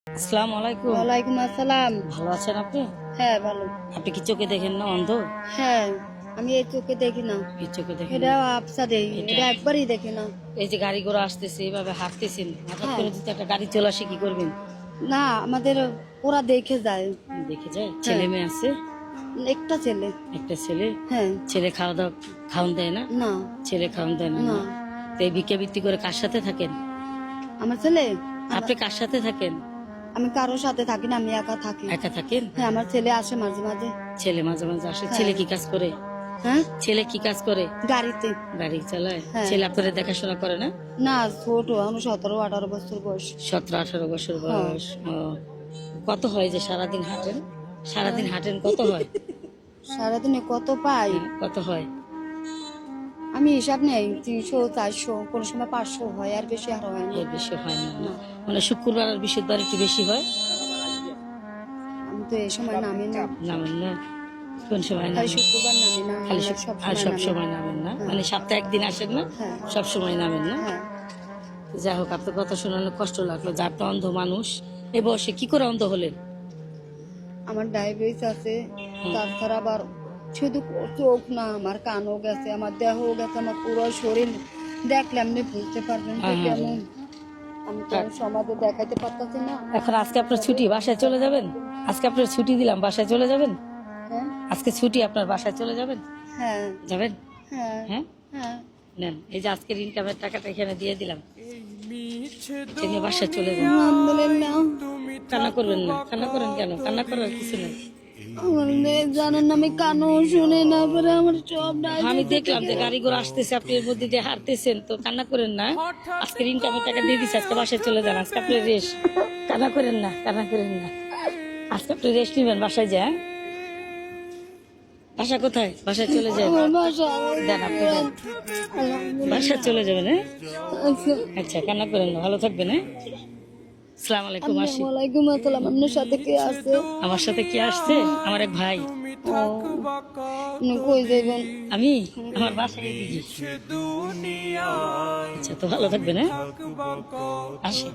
আসসালামু আলাইকুম। ওয়ালাইকুম আসসালাম। ভালো আছেন আপনি? হ্যাঁ ভালো। আপনি কি চোখে দেখেন না, অন্ধ? হ্যাঁ, আমি এই চোখে দেখি না। এই চোখে দেখেন এটা না? আবসা দেই, এটা একবারই দেখি না। এই যে গাড়ি ঘোড়া আসতেছে, এইভাবে হাঁটতেছেন, হঠাৎ হ্যাঁ। করে যদি একটা গাড়ি চলে আসে কি করবেন? না, আমাদের ওরা দেখে যায়। দেখে যায়। হ্যাঁ। ছেলে মেয়ে আছে? একটা ছেলে। একটা ছেলে। হ্যাঁ। ছেলে খাওয়া দাওয়া খাওয়ান দেয় না? না। ছেলে খাওয়ান দেয় না? না। তো এই ভিক্ষাবৃত্তি করে কার সাথে থাকেন? আমার ছেলে, আপনি কার সাথে থাকেন? আমি কারোর সাথে থাকি না, আমি একা থাকি। একা থাকেন? হ্যাঁ, আমার ছেলে আসে মাঝে মাঝে। ছেলে মাঝে মাঝে আসে। হ্যাঁ। ছেলে কি কাজ করে? হ্যাঁ, ছেলে কি কাজ করে? গাড়িতে। গাড়ি চালায়। হ্যাঁ। ছেলে আপনাদের দেখাশোনা করে না? না, ছোট, আমি 17-18 বছর বয়স। 17-18 বছর হ্যাঁ। বয়স। ও, কত হয় যে সারাদিন হাঁটেন? সারাদিন হাঁটেন কত হয়? সারাদিনে কত পাই কত হয়? আমি হিসাব নেই, 300-400, কোন সময় 500 হয়, আর বেশি আর হয় না। এর বেশি হয় না না? মানে শুক্রবার আর বৃহস্পতিবার একটু বেশি হয়? আমি তো এই সময় নামি না, নামেন না? কোন সময় খালি নামেন? শুক্রবার নামি না, খালি আমরা সব আর সময় সব নামি। সময় নামেন না? হ্যাঁ। মানে সপ্তাহে একদিন আসেন না? হ্যাঁ। সব সময় নামেন না? হ্যাঁ। যাই হোক, আপনার কথা শুনালে কষ্ট লাগলো যে আপনি অন্ধ মানুষ। এ বয়সে কি করে অন্ধ হলেন? আমার ডায়াবেটিস আছে, তাছাড়া আবার শুধু চোখ না, আমার কানও গেছে, আমার দেহও গেছে, আমার পুরো শরীর দেখলে আপনি বুঝতে পারবেন যে হ্যাঁ। কেমন। আমি তো সমাজে দেখাইতে পারতাছি না। এখন আজকে আপনার ছুটি, বাসায় চলে যাবেন? আজকে আপনার ছুটি দিলাম, বাসায় চলে যাবেন? হ্যাঁ। আজকে ছুটি, আপনার বাসায় চলে যাবেন? হ্যাঁ। যাবেন? হ্যাঁ। হ্যাঁ, হ্যাঁ। নেন, এই যে আজকের ইনকামের টাকাটা এখানে দিয়ে দিলাম, তিনি বাসায় চলে যান। আলহামদুলিল্লাহ। কান্না করবেন না। কান্না করেন কেন? কান্না করার কিছু নেই। আমার মেয়ে জানেন আমি কানও শুনে না, পরে আমার সব আমি দেখলাম যে গাড়ি ঘোড়া আসতেছে, আপনি এর মধ্যে দিয়ে হাঁটতেছেন, তো কান্না করেন না। আজকের ইনকামের টাকা দিয়ে দিচ্ছে, আজকে বাসায় চলে যান, আজকে আপনি রেস্ট। কান্না করেন না, কান্না করেন না। আজকে আপনি রেস্ট নেবেন, বাসায় যায়। বাসা কোথায়? বাসায় চলে যান। আমার বাসা। দেন, আপনি দেন, বাসায় চলে যাবেন। হ্যাঁ, আচ্ছা, কান্না করেন না, ভালো থাকবেন। হ্যাঁ, আসসালামু আলাইকুম। আসি। ওয়ালাইকুম আসসালাম। আপনার সাথে কে আছে? আমার সাথে কি আসছে? আমার এক ভাই। ও, আপনি কই যাইবেন? আমি আমার বাসায় এদিকে। আচ্ছা, তো ভালো থাকবেন। হ্যাঁ, আসি।